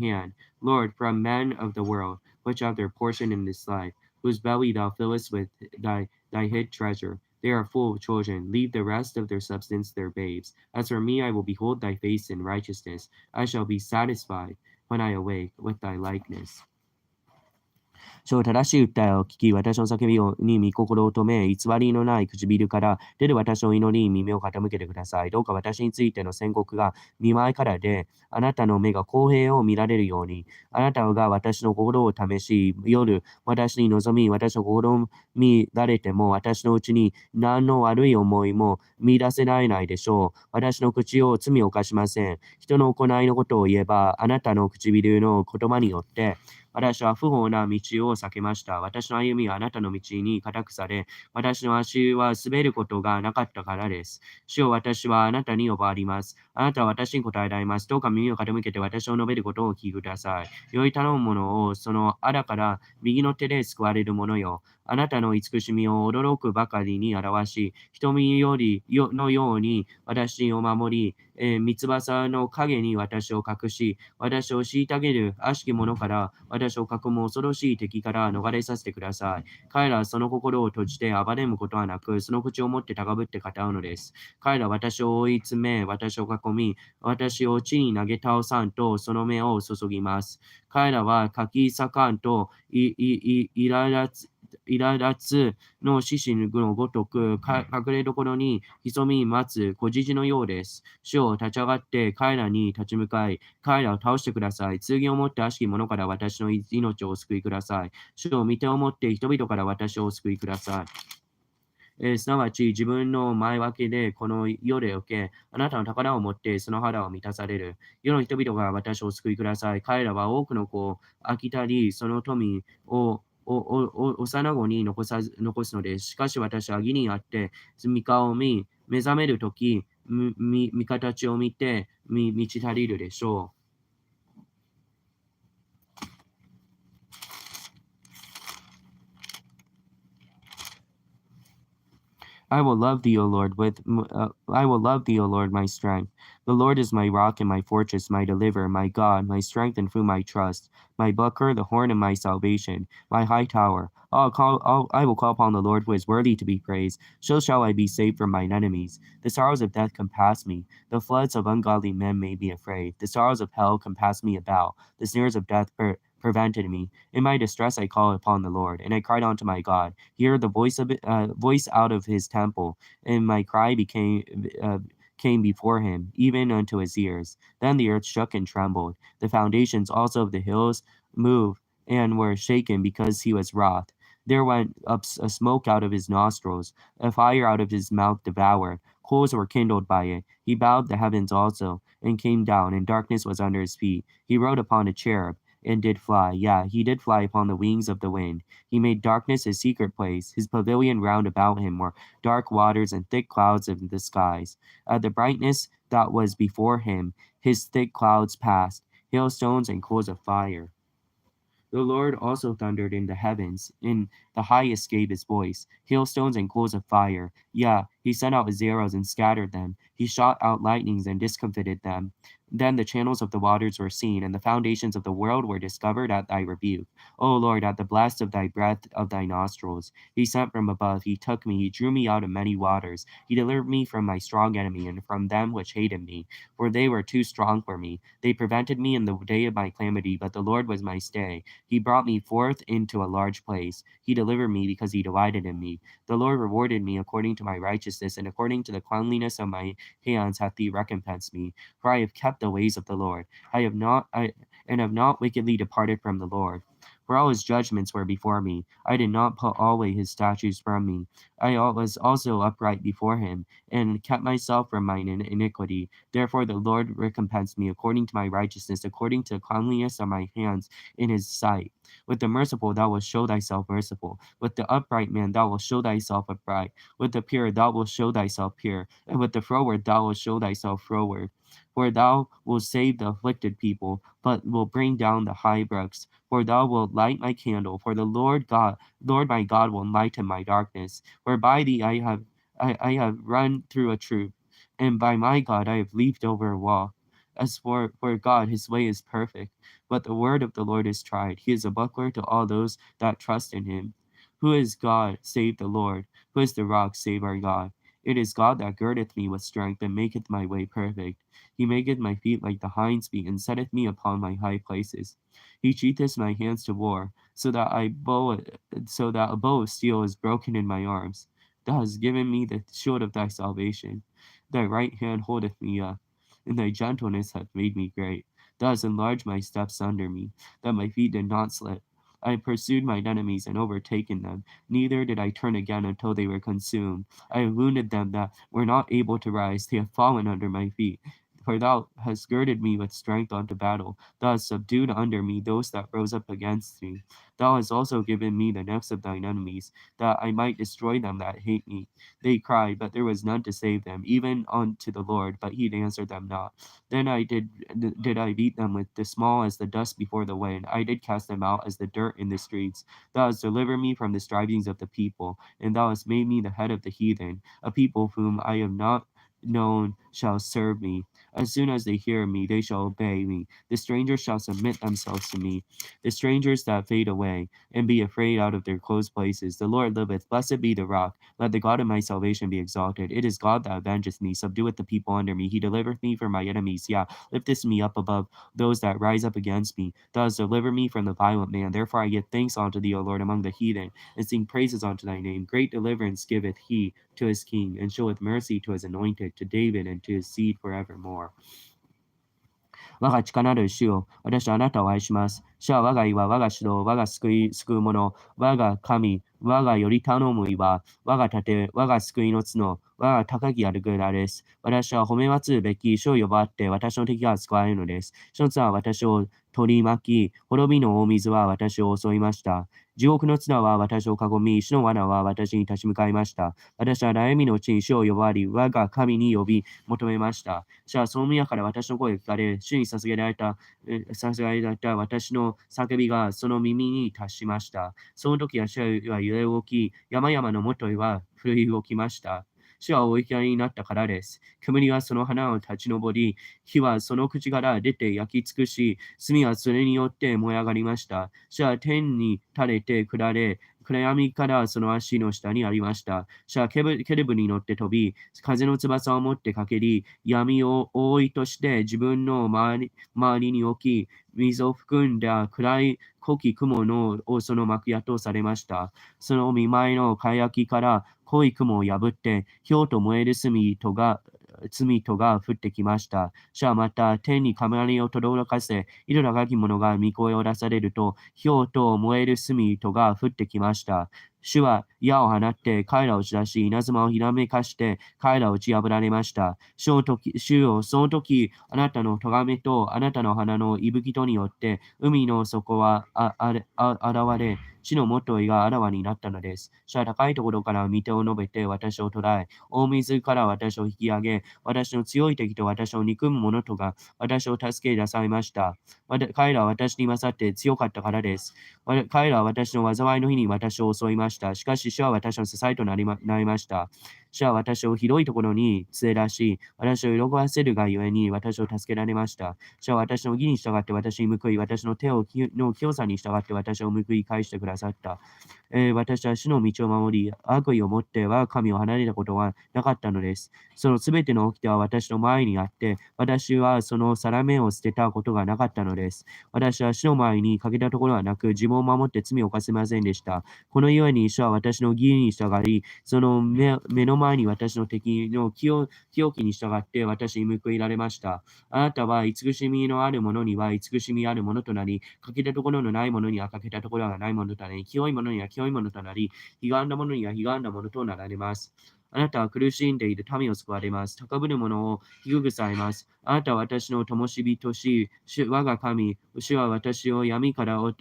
hand, Lord, from men of the world, which have their portion in this life, whose belly thou fillest with thy hid treasure. They are full of children. Leave the rest of their substance their babes. As for me, I will behold thy face in righteousness. I shall be satisfied when I awake with thy likeness. 主を正しい訴えを聞き、私の叫びに御心を止め、偽りのない唇から出る私の祈りに耳を傾けてください。どうか私についての宣告が見舞いからで、あなたの目が公平を見られるように、あなたが私の心を試し、夜、私に望み、私の心を見られても、私のうちに何の悪い思いも見出せられないでしょう。私の口を罪を犯しません。人の行いのことを言えば、あなたの唇の言葉によって、私は不法な道を避けました。私の歩みはあなたの道に固くされ、私の足は滑ることがなかったからです。主よ、私はあなたに呼ばわります。あなたは私に答えられます。どうか耳を傾けて私を述べることをお聞きください。良い頼む者をそのあらから右の手で救われる者よ。あなたの慈しみを驚くばかりに表し、瞳のように私を守り、三翼の影に私を隠し、私を虐げる悪しき者から私私を囲む恐ろしい敵から逃れさせてください。彼らはその心を閉じて暴れむことはなく、その口を持って高ぶって語うのです。彼らは私を追い詰め、私を囲み、私を地に投げ倒さんと、その目を注ぎます。彼らはかき裂かんと、苛立つの獅子のごとく、隠れどころに潜み待つ小獅子のようです。主を立ち上がって彼らに立ち向かい、彼らを倒してください。剣を持って悪しき者から私の命をお救いください。主を見てを持って人々から私をお救いください。すなわち自分の前分けでこの世で受け、あなたの宝を持ってその腹を満たされる。世の人々が私をお救いください。彼らは多くの子を飽きたり、その富を幼子に残すのです。しかし私は義にあって、三顔を見、目覚めるとき、見形を見て、満ち足りるでしょう。I will love thee, O Lord, I will love thee, O Lord, my strength. The Lord is my rock and my fortress, my deliverer, my God, my strength in whom I trust, my buckler, the horn of my salvation, my high tower. I will call upon the Lord who is worthy to be praised. So shall I be saved from mine enemies. The sorrows of death compass me. The floods of ungodly men made me afraid. The sorrows of hell compassed me about. The snares of death prevented me. In my distress I called upon the Lord, and I cried unto my God. He heard the voice out of his temple, and my cry came before him, even unto his ears. Then the earth shook and trembled. The foundations also of the hills moved and were shaken because he was wroth. There went up a smoke out of his nostrils, a fire out of his mouth devoured. Coals were kindled by it. He bowed the heavens also, and came down, and darkness was under his feet. He rode upon a cherub, and did fly. Yeah, he did fly upon the wings of the wind. He made darkness his secret place. His pavilion round about him were dark waters and thick clouds of the skies. The brightness that was before him, his thick clouds passed, hailstones and coals of fire. The Lord also thundered in the heavens, in the highest gave his voice, hailstones and coals of fire. Yeah, he sent out his arrows and scattered them. He shot out lightnings and discomfited them. Then the channels of the waters were seen, and the foundations of the world were discovered at thy rebuke. O Lord, at the blast of thy breath of thy nostrils. He sent from above, he took me, he drew me out of many waters. He delivered me from my strong enemy, and from them which hated me, for they were too strong for me. They prevented me in the day of my calamity, but the Lord was my stay. He brought me forth into a large place. He delivered me because he delighted in me. The Lord rewarded me according to my righteousness, and according to the cleanliness of my hands hath he recompensed me. For I have kept the ways of the Lord. I have not wickedly departed from the Lord. For all his judgments were before me. I did not put away his statutes from me. I was also upright before him, and kept myself from mine iniquity. Therefore the Lord recompensed me according to my righteousness, according to the cleanliness of my hands in his sight. With the merciful thou wilt show thyself merciful. With the upright man thou wilt show thyself upright. With the pure thou wilt show thyself pure. And with the froward thou wilt show thyself froward. For thou wilt save the afflicted people, but will bring down the high brooks. For thou wilt light my candle. For the Lord my God will lighten my darkness. For by thee I have run through a troop, and by my God I have leaped over a wall. As for God, his way is perfect, but the word of the Lord is tried. He is a buckler to all those that trust in him. Who is God save the Lord? Who is the rock save our God? It is God that girdeth me with strength, and maketh my way perfect. He maketh my feet like the hinds' feet, and setteth me upon my high places. He cheateth my hands to war, so that a bow of steel is broken in my arms. Thou hast given me the shield of thy salvation. Thy right hand holdeth me up, and thy gentleness hath made me great. Thou hast enlarged my steps under me, that my feet did not slip. I pursued mine enemies and overtaken them, neither did I turn again until they were consumed. I have wounded them that were not able to rise, they have fallen under my feet. For thou hast girded me with strength unto battle. Thou hast subdued under me those that rose up against me. Thou hast also given me the necks of thine enemies, that I might destroy them that hate me. They cried, but there was none to save them, even unto the Lord, but he answered them not. Then did I beat them with the small as the dust before the wind. I did cast them out as the dirt in the streets. Thou hast delivered me from the strivings of the people, and thou hast made me the head of the heathen. A people whom I have not known shall serve me. As soon as they hear me, they shall obey me. The strangers shall submit themselves to me. The strangers that fade away, and be afraid out of their closed places. The Lord liveth. Blessed be the rock. Let the God of my salvation be exalted. It is God that avengeth me. Subdueth the people under me. He delivereth me from my enemies. Yeah, lifteth me up above those that rise up against me. Thou hast delivered me from the violent man. Therefore I give thanks unto thee, O Lord, among the heathen, and sing praises unto thy name. Great deliverance giveth he to his king, and showeth mercy to his anointed, to David and to his seed forevermore. 我が力なる主よ、私はあなたを愛します。主は我が岩、我が主導、我が救う者、我が神、我がより頼む岩、我が盾、我が救いの角、我が高きあるぐらです。私は褒め祭るべき主を呼ばって、私の敵が救われるのです。主の綱は私を取り巻き、滅びの大水は私を襲いました。地獄の綱は私を囲み、主の罠は私に立ち向かいました。私は悩みのうちに主を呼ばわり、我が神に呼び求めました。主はその宮から私の声が聞かれ、主に捧げられた私の叫びがその耳に達しました。その時は主は揺れ動き、山々のもとへは震い動きました。主はお怒りになったからです。煙はその花を立ち上り、火はその口から出て焼き尽くし、炭はそれによって燃え上がりました。主は天に垂れて下れ、暗闇からその足の下にありました。主はケルブに乗って飛び、風の翼を持って駆けり、闇を覆いとして自分の周りに置き、水を含んだ暗い濃き雲をその幕屋とされました。その見舞いの輝きから濃い雲を破って、氷と燃える罪とが降ってきました。主はまた天に雷を轟かせ、色高き者が御声を出されると、氷と燃える罪とが降ってきました。主は矢を放って彼らを打ち出し、稲妻をひらめかして彼らを打ち破られました。主よ、その時、あなたの咎めとあなたの鼻の息吹とによって、海の底は現れ、地の元へがあらわになったのです。主は高いところから御手を述べて私を捕らえ、大水から私を引き上げ、私の強い敵と私を憎む者とが私を助け出されました。彼らは私に勝って強かったからです。彼らは私の災いの日に私を襲いました。しかし主は私の支えとなりました。主は私を広いところに連れ出し、私を喜ばせるがゆえに私を助けられました。主は私の義に従って私に報い、私の手の清さに従って私を報い返してくださった。私は主の道を守り、悪意を持って我が神を離れたことはなかったのです。そのすべての掟は私の前にあって、私はその定めを捨てたことがなかったのです。私は主の前に欠けたところはなく、自分を守って罪を犯せませんでした。このゆえに主は私の義に従い、その目の前に私の敵の清きに従って私に報いられました。あなたは慈しみのある者には慈しみある者となり、欠けたところのない者には欠けたところがない者となり、清い者には清い者となり、悲んだ者には悲んだ者となられます。あなたは苦しんでいる民を救われます。高ぶる者を低くされます。あなたは私の灯火とし、我が神、主は私を闇を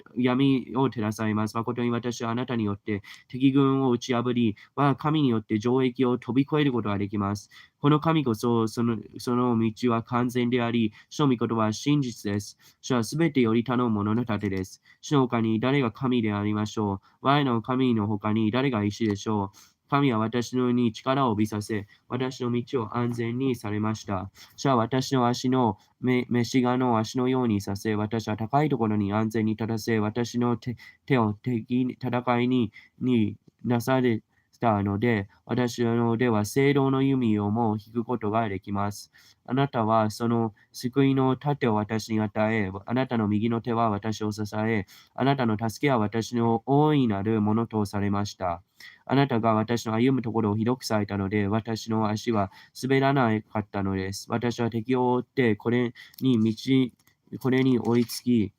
照らされます。誠に私はあなたによって敵軍を打ち破り、我が神によって城壁を飛び越えることができます。この神こそ、その道は完全であり、主の御言葉は真実です。主はすべてより頼む者の盾です。主の他に誰が神でありましょう。我の神の他に誰が石でしょう。神は私のに力を帯びさせ、私の道を安全にされました。主は私の足の飯がの足のようにさせ、私は高いところに安全に立たせ、私の手を戦いになされたので、私の腕は聖堂の弓をも引くことができます。あなたはその救いの盾を私に与え、あなたの右の手は私を支え、あなたの助けは私の大いなるものとされました。あなたが私の歩むところを広くされたので、私の足は滑らなかったのです。私は敵を追って、これに追いつき、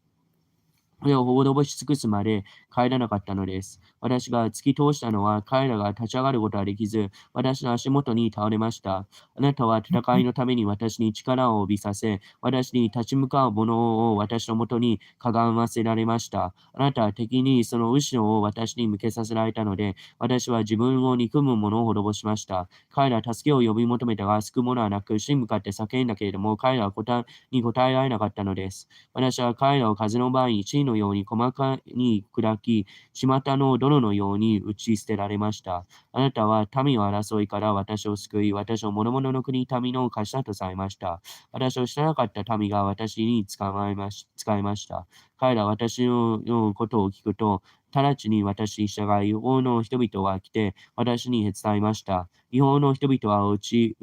これをほぼぼし尽くすまで帰らなかったのです。私が突き通したのは彼らが立ち上がることができず、私の足元に倒れました。あなたは戦いのために私に力を帯びさせ、私に立ち向かう者を私のもとにかがませられました。あなたは敵にその後ろを私に向けさせられたので、私は自分を憎む者を滅ぼしました。彼らは助けを呼び求めたが、救う者はなく、主に向かって叫んだけれども、彼らは答えられなかったのです。私は彼らを風の場合に地のように細かに砕き、巷のどの斧のように打ち捨てられました。あなたは民を争いから私を救い、私を諸々の国民の頭とされました。私を知らなかった民が私に使いました。彼らは私のことを聞くと、直ちに私に従い、違法の人々は来て、私に伝えました。違法の人々は打ち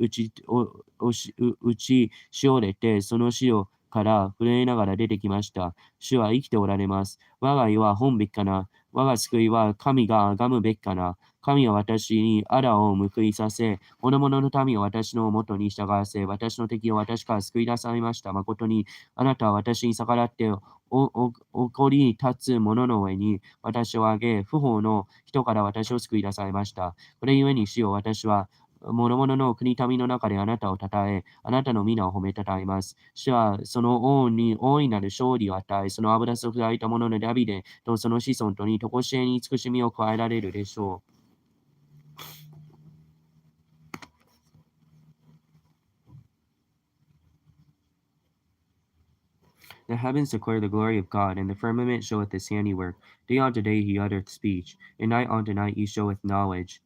しおれて、その潮から震えながら出てきました。主は生きておられます。我が家は本べきかな。我が救いは神が崇むべきかな。神は私に仇を報いさせ、諸々の民を私のもとに従わせ、私の敵を私から救い出されました。誠に、あなたは私に逆らって怒り立つ者の上に私を挙げ、不法の人から私を救い出されました。これゆえに主よ、私は、諸々の国民の中であなたを称え、あなたの皆を褒めたたえます。主はその王に大いなる勝利を与え、その油注がれた者のダビデとその子孫とに常しえに慈しみを加えられるでしょう。The heavens declare the glory of God, and the firmament showeth his handiwork. Day unto day he uttereth speech, and night unto night he showeth knowledge.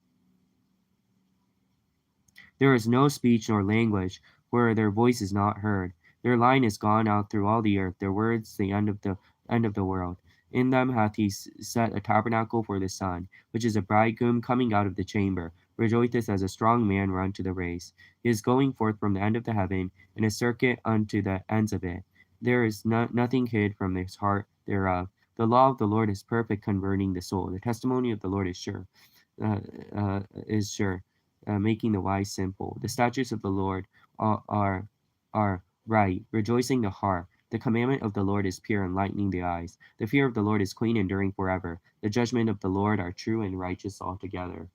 There is no speech nor language, where their voice is not heard. Their line is gone out through all the earth, their words the end of the world. In them hath he set a tabernacle for the sun, which is a bridegroom coming out of the chamber, rejoiceth as a strong man run to the race. He is going forth from the end of the heaven, in a circuit unto the ends of it. There is nothing hid from his heart thereof. The law of the Lord is perfect, converting the soul. The testimony of the Lord is sure. Is sure, making the wise simple. The statutes of the Lord are right, rejoicing the heart. The commandment of the Lord is pure, enlightening the eyes. The fear of the Lord is clean, enduring forever. The judgment of the Lord are true and righteous altogether.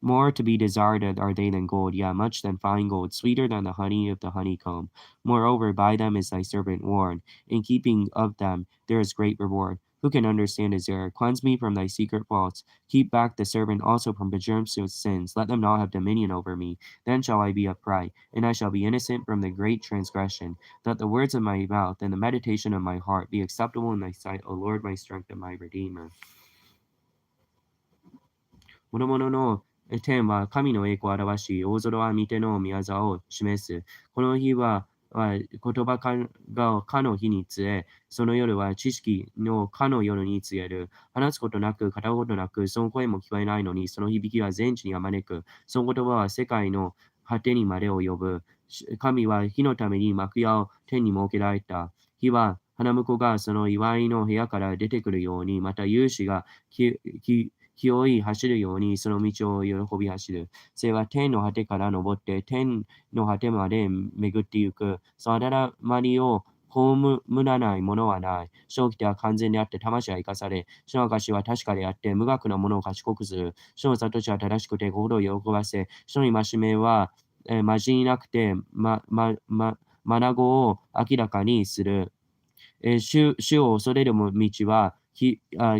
More to be desired are they than gold, yea, much than fine gold, sweeter than the honey of the honeycomb. Moreover, by them is thy servant warned. In keeping of them there is great reward. Who can understand his error? Cleanse me from thy secret faults. Keep back the servant also from presumptuous sins. Let them not have dominion over me. Then shall I be upright, and I shall be innocent from the great transgression. That the words of my mouth and the meditation of my heart be acceptable in thy sight, O Lord, my strength and my redeemer. 諸々の天は神の栄光を表し、大空は御手の御業を示す。この日は言葉がかの日に告え、その夜は知識のかの夜に告げる。話すことなく、語ることなく、その声も聞こえないのに、その響きは全地にあまねく、その言葉は世界の果てにまで及ぶ。神は火のために幕屋を天に設けられた。火は花婿がその祝いの部屋から出てくるように、また勇士が気負い走るようにその道を喜び走る。それは天の果てから登って天の果てまで巡ってゆく。そのあだまりを葬らないものはない。正気は完全であって魂は生かされ、主の証は確かであって無学なものを賢くする。主の悟しは正しくて心を喜ばせ、主の戒めはまじりなくてまなごを明らかにする。主を恐れる道は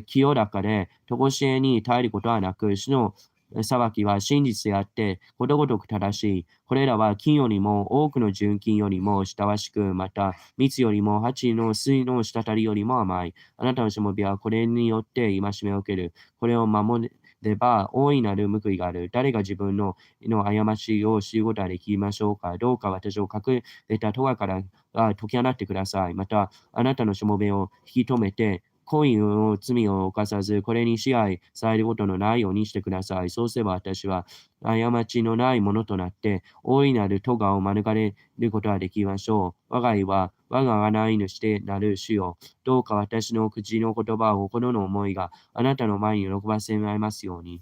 清らかで、とこしえに耐えることはなく、主の裁きは真実であって、ことごとく正しい。これらは金よりも多くの純金よりも親しく、また蜜よりも蜂の水の滴りよりも甘い。あなたのしもべはこれによって戒めを受ける。これを守れば大いなる報いがある。誰が自分の過ちを知ることができましょうか。どうか私を隠れた咎から解き放ってください。また、あなたのしもべを引き止めて、恋の罪を犯さず、これに支配されることのないようにしてください。そうすれば私は過ちのないものとなって、大いなる咎を免れることができましょう。我が家は我が贖い主でなる主よ。どうか私の口の言葉を心の思いがあなたの前に喜ばせられますように。